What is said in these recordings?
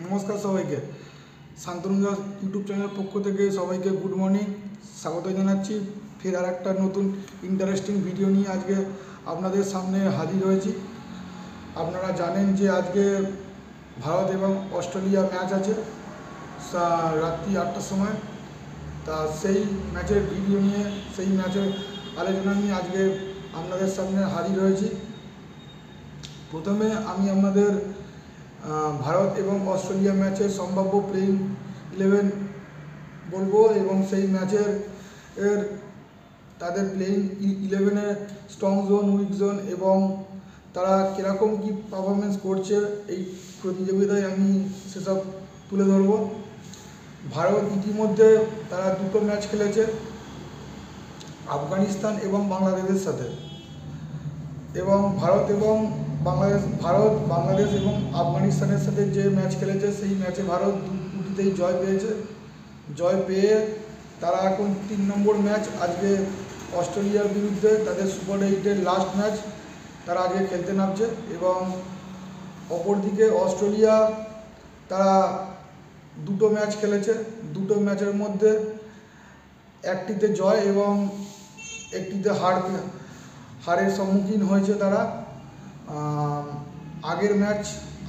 নমস্কার সবাইকে। শান্তনুজা ইউটিউব চ্যানেলের পক্ষ থেকে সবাইকে গুড মর্নিং, স্বাগত জানাচ্ছি। ফের আর একটা নতুন ইন্টারেস্টিং ভিডিও নিয়ে আজকে আপনাদের সামনে হাজির হয়েছি। আপনারা জানেন যে আজকে ভারত এবং অস্ট্রেলিয়া ম্যাচ আছে রাত্রি 8টার সময়। তা সেই ম্যাচের ভিডিও নিয়ে, সেই ম্যাচের আলোচনা নিয়ে আজকে আপনাদের সামনে হাজির হয়েছি। প্রথমে আমি আপনাদের ভারত এবং অস্ট্রেলিয়া ম্যাচের সম্ভাব্য প্লেইং 11 বলবো এবং সেই ম্যাচের তাদের প্লেইং 11-এর স্ট্রং জোন, উইক জোন এবং তারা কীরকম কী পারফরমেন্স করছে এই প্রতিযোগিতায় আমি সেসব তুলে ধরব। ভারত ইতিমধ্যে তারা দুটো ম্যাচ খেলেছে আফগানিস্তান এবং বাংলাদেশের সাথে, এবং ভারত বাংলাদেশ এবং আফগানিস্তানের সাথে যে ম্যাচ খেলেছে সেই ম্যাচে ভারত দুটিতেই জয় পেয়েছে। জয় পেয়ে তারা এখন 3 নম্বর ম্যাচ আজকে অস্ট্রেলিয়ার বিরুদ্ধে, তাদের সুপার 8-এর লাস্ট ম্যাচ তারা আজকে খেলতে নামছে। এবং অপরদিকে অস্ট্রেলিয়া তারা দুটো ম্যাচ খেলেছে, দুটো ম্যাচের মধ্যে একটিতে জয় এবং একটিতে হারের সম্মুখীন হয়েছে তারা। আগের ম্যাচ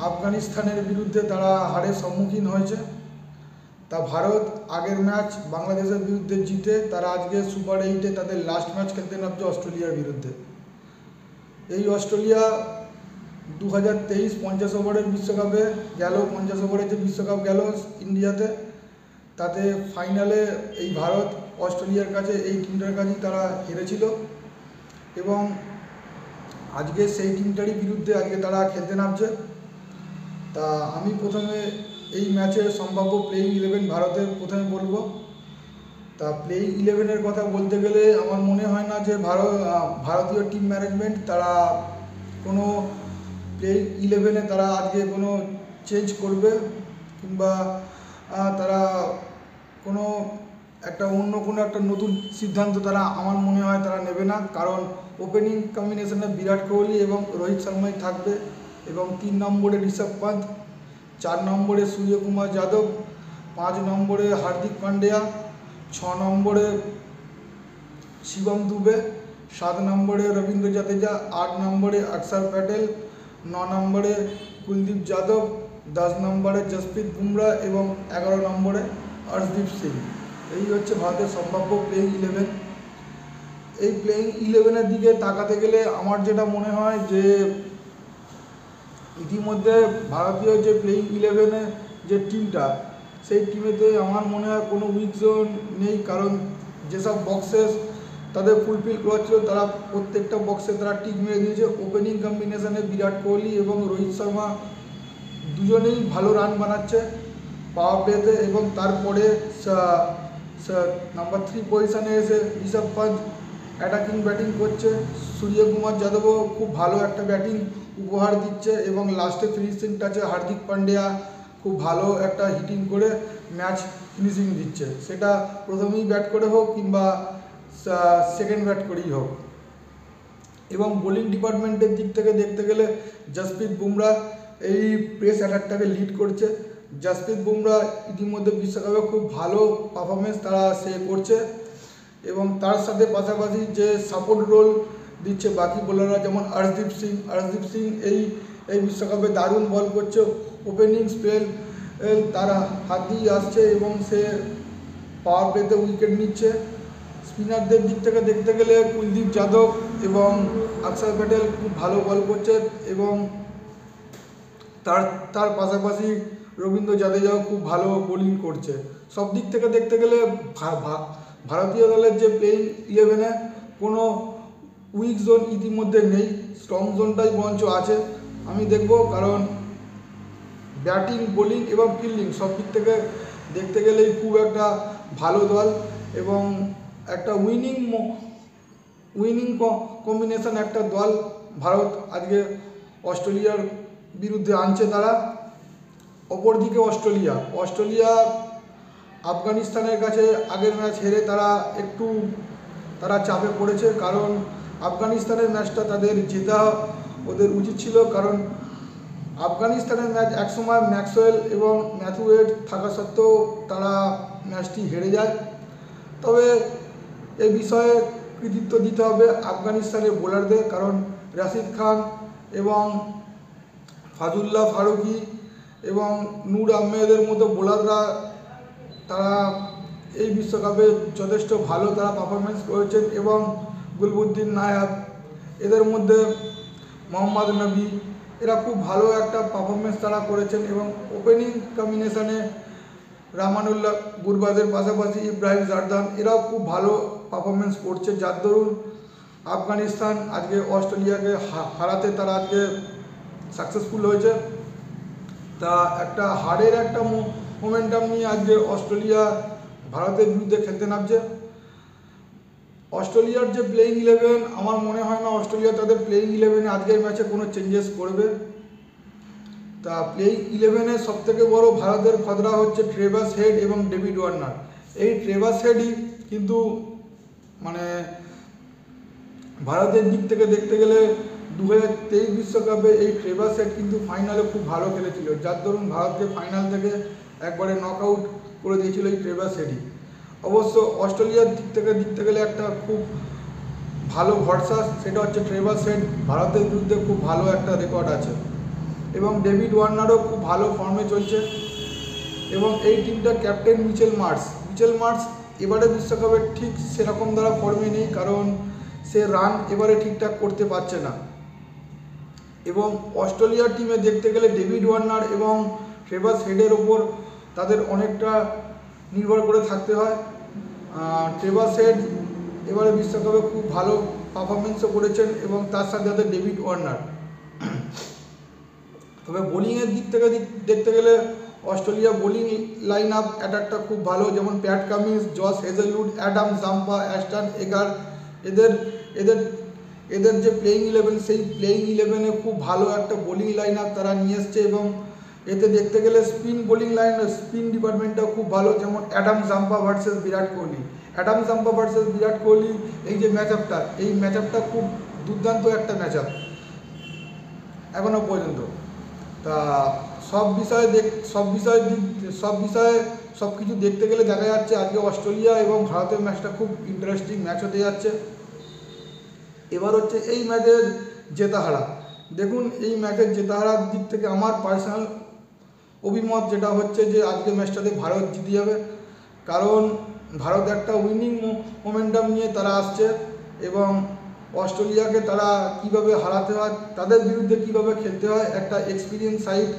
আফগানিস্তানের বিরুদ্ধে তারা হারের সম্মুখীন হয়েছে। তা ভারত আগের ম্যাচ বাংলাদেশের বিরুদ্ধে জিতে তারা আজকে সুপার 8-এ তাদের লাস্ট ম্যাচ খেলতে নামছে অস্ট্রেলিয়ার বিরুদ্ধে। এই অস্ট্রেলিয়া 2023 50 ওভারের বিশ্বকাপে গেল, 50 ওভারের যে বিশ্বকাপ গেল ইন্ডিয়াতে, তাতে ফাইনালে এই ভারত অস্ট্রেলিয়ার কাছে, এই টিমটার কাছেই তারা হেরেছিল। এবং আজকে সেই টিমটারই বিরুদ্ধে আজকে তারা খেলতে নামছে। তা আমি প্রথমে এই ম্যাচের সম্ভাব্য প্লেইং 11 ভারতের প্রথমে বলবো। তা প্লেইং 11-এর কথা বলতে গেলে আমার মনে হয় না যে ভারতীয় টিম ম্যানেজমেন্ট তারা কোনো প্লেইং 11-এ তারা আজকে কোনো চেঞ্জ করবে, কিংবা তারা অন্য কোনো একটা নতুন সিদ্ধান্ত তারা আমার মনে হয় তারা নেবে না। কারণ ওপেনিং কম্বিনেশনে বিরাট কোহলি এবং রোহিত শর্মাই থাকবে, এবং 3 নম্বরে ঋষভ পান্ত, 4 নম্বরে সূর্যকুমার যাদব, 5 নম্বরে হার্দিক পান্ডিয়া, 6 নম্বরে শিবম দুবে, 7 নম্বরে রবীন্দ্র জাদেজা, 8 নম্বরে অক্ষর প্যাটেল, 9 নম্বরে কুলদীপ যাদব, 10 নম্বরে জসপ্রীত বুমরা এবং 11 নম্বরে অর্শদীপ সিং। এই হচ্ছে ভারতের সম্ভাব্য প্লেইং 11। এই প্লেইং 11-এর দিকে তাকাতে গেলে আমার যেটা মনে হয় যে ইতিমধ্যে ভারতীয় যে প্লেইং 11-এ যে টিমটা, সেই টিমেতে আমার মনে হয় কোনো উইক জোন নেই। কারণ যেসব বক্সেস তাদের ফুলফিল করা ছিল তারা প্রত্যেকটা বক্সে তারা টিক মেরে দিয়েছে। ওপেনিং কম্বিনেশনে বিরাট কোহলি এবং রোহিত শর্মা দুজনেই ভালো রান বানাচ্ছে পাওয়ার প্লেতে, এবং তারপরে নাম্বার 3 পজিশনে এসে ঋষভ পান্ত অ্যাটাকিং ব্যাটিং করছে। সূর্যকুমার যাদবও খুব ভালো একটা ব্যাটিং উপহার দিচ্ছে, এবং লাস্টে ফিনিশিং টাচে হার্দিক পান্ডিয়া খুব ভালো একটা হিটিং করে ম্যাচ ফিনিশিং দিচ্ছে, সেটা প্রথমেই ব্যাট করে হোক কিংবা সেকেন্ড ব্যাট করেই হোক। এবং বোলিং ডিপার্টমেন্টের দিক থেকে দেখতে গেলে জসপ্রীত বুমরা এই পেস অ্যাটাকটাকে লিড করছে। জসপ্রীত বুমরা ইতিমধ্যে বিশ্বকাপে খুব ভালো পারফরমেন্স সে করছে, এবং তার সাথে পাশাপাশি যে সাপোর্ট রোল দিচ্ছে বাকি বোলাররা, যেমন অর্শদীপ সিং এই বিশ্বকাপে দারুণ বল করছে। ওপেনিং স্পেল তার হাত দিয়ে আসছে এবং সে পাওয়ার প্লেতে উইকেট নিচ্ছে। স্পিনারদের দিক থেকে দেখতে গেলে কুলদীপ যাদব এবং অক্ষর প্যাটেল খুব ভালো বল করছে, এবং তার পাশাপাশি রবীন্দ্র জাদেজাও খুব ভালো বোলিং করছে। সব দিক থেকে দেখতে গেলে ভারতীয় দলের যে প্লেইং 11-এ কোনো উইক জোন ইতিমধ্যে নেই, স্ট্রং জোনটাই বরঞ্চ আছে আমি দেখব। কারণ ব্যাটিং, বোলিং এবং ফিল্ডিং সব দিক থেকে দেখতে গেলেই খুব একটা ভালো দল, এবং একটা উইনিং কম্বিনেশন একটা দল ভারত আজকে অস্ট্রেলিয়ার বিরুদ্ধে আনছে তারা। অপরদিকে অস্ট্রেলিয়া আফগানিস্তানের কাছে আগের ম্যাচ হেরে তারা চাপে পড়েছে। কারণ আফগানিস্তানের ম্যাচটা তাদের জেতা ওদের উচিত ছিল, কারণ আফগানিস্তানের ম্যাচ একসময় ম্যাক্সওয়েল এবং ম্যাথুওয়েড থাকা সত্ত্বেও তারা ম্যাচটি হেরে যায়। তবে এই বিষয়ে কৃতিত্ব দিতে হবে আফগানিস্তানের বোলারদের, কারণ রাশিদ খান এবং ফাজুল্লাহ ফারুকি এবং নূর আহমেদের মতো বোলাররা তারা এই বিশ্বকাপে যথেষ্ট ভালো তারা পারফরমেন্স করেছেন এবং গুলবুদ্দিন নায়াব, এদের মধ্যে মোহাম্মদ নবী, এরা খুব ভালো একটা পারফরমেন্স তারা করেছেন এবং ওপেনিং কম্বিনেশনে রামানুল্লাহ গুরবাজের পাশাপাশি ইব্রাহিম জারদান এরাও খুব ভালো পারফরমেন্স করছে, যার দরুন আফগানিস্তান আজকে অস্ট্রেলিয়াকে হারাতে তারা আজকে সাকসেসফুল হয়েছে। তা একটা হারের একটা মোমেন্টাম নিয়ে আজকে অস্ট্রেলিয়া ভারতের বিরুদ্ধে খেলতে নামছে। অস্ট্রেলিয়ার যে প্লেইং 11 আমার মনে হয় না অস্ট্রেলিয়া তাদের প্লেইং 11-এ আজকের ম্যাচে কোনো চেঞ্জেস করবে। তা প্লেইং 11-এ সবথেকে বড় ভারতের খতরা হচ্ছে ট্রেভাস হেড এবং ডেভিড ওয়ার্নার। এই ট্রেভাস হেডই কিন্তু মানে ভারতের দিক থেকে দেখতে গেলে 2023 বিশ্বকাপে এই ট্রেভাস হেড কিন্তু ফাইনালে খুব ভালো খেলেছিল, যার দরুন ভারতকে ফাইনাল থেকে একবারে নক আউট করে দিয়েছিল এই ট্রেভাস হেডই। অবশ্য অস্ট্রেলিয়ার দিক থেকে দেখতে গেলে একটা খুব ভালো ভরসা, সেটা হচ্ছে ট্রেভাস হেড ভারতের বিরুদ্ধে খুব ভালো একটা রেকর্ড আছে এবং ডেভিড ওয়ার্নারও খুব ভালো ফর্মে চলছে। এবং এই টিমটার ক্যাপ্টেন মিচেল মার্শ এবারে বিশ্বকাপে ঠিক সেরকম দ্বারা ফর্মে নেই, কারণ সে রান এবারে ঠিকঠাক করতে পারছে না। এবং অস্ট্রেলিয়ার টিমে দেখতে গেলে ডেভিড ওয়ার্নার এবং ট্রেভাস হেডের ওপর তাদের অনেকটা নির্ভর করে থাকতে হয়। ট্রেভাস হেড এবারে বিশ্বকাপে খুব ভালো পারফরমেন্সও করেছেন এবং তার সাথে সাথে ডেভিড ওয়ার্নার। তবে বোলিংয়ের দিক থেকে দেখতে গেলে অস্ট্রেলিয়া বোলিং লাইন আপ অ্যাটাকটা খুব ভালো, যেমন Pat Cummins, Josh Hazlewood, Adam Zampa, Ashton Agar, এদের যে প্লেইং 11 সেই প্লেইং 11-এ খুব ভালো একটা বোলিং লাইন আপ তারা নিয়ে এসছে এবং এতে দেখতে গেলে স্পিন ডিপার্টমেন্টটাও খুব ভালো, যেমন Adam Zampa versus Virat Kohli এই যে ম্যাচ আপটা খুব দুর্দান্ত একটা ম্যাচ আপ এখনো পর্যন্ত। তা সব বিষয়ে সব কিছু দেখতে গেলে দেখা যাচ্ছে আজকে অস্ট্রেলিয়া এবং ভারতের ম্যাচটা খুব ইন্টারেস্টিং ম্যাচ হতে যাচ্ছে। এবার হচ্ছে এই ম্যাচের জেতাহারা। দেখুন, এই ম্যাচের জেতাহারার দিক থেকে আমার পার্সোনাল অভিমত যেটা হচ্ছে যে আজকে ম্যাচটাতে ভারত জিতে যাবে, কারণ ভারত একটা উইনিং মোমেন্টাম নিয়ে তারা আসছে এবং অস্ট্রেলিয়াকে তারা কিভাবে হারাতে হয়, তাদের বিরুদ্ধে কিভাবে খেলতে হয়, একটা এক্সপিরিয়েন্স সাইড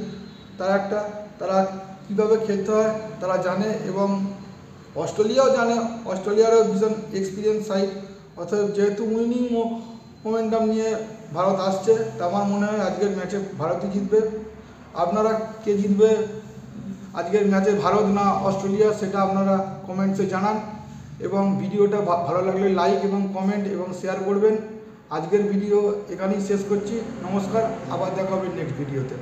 তারা কিভাবে খেলতে হয় তারা জানে এবং অস্ট্রেলিয়াও জানে, অস্ট্রেলিয়ারও ভীষণ এক্সপিরিয়েন্স সাইড। অর্থাৎ যেহেতু উইনিং মোমেন্টাম নিয়ে ভারত আসছে, তা আমার মনে হয় আজকের ম্যাচে ভারতই জিতবে। আপনারা কে জিতবে আজকের ম্যাচে, ভারত না অস্ট্রেলিয়া, সেটা আপনারা কমেন্টসে জানান এবং ভিডিওটা ভালো লাগলে লাইক এবং কমেন্ট এবং শেয়ার করবেন। আজকের ভিডিও এখানেই শেষ করছি। নমস্কার, আবার দেখা হবে নেক্সট ভিডিওতে।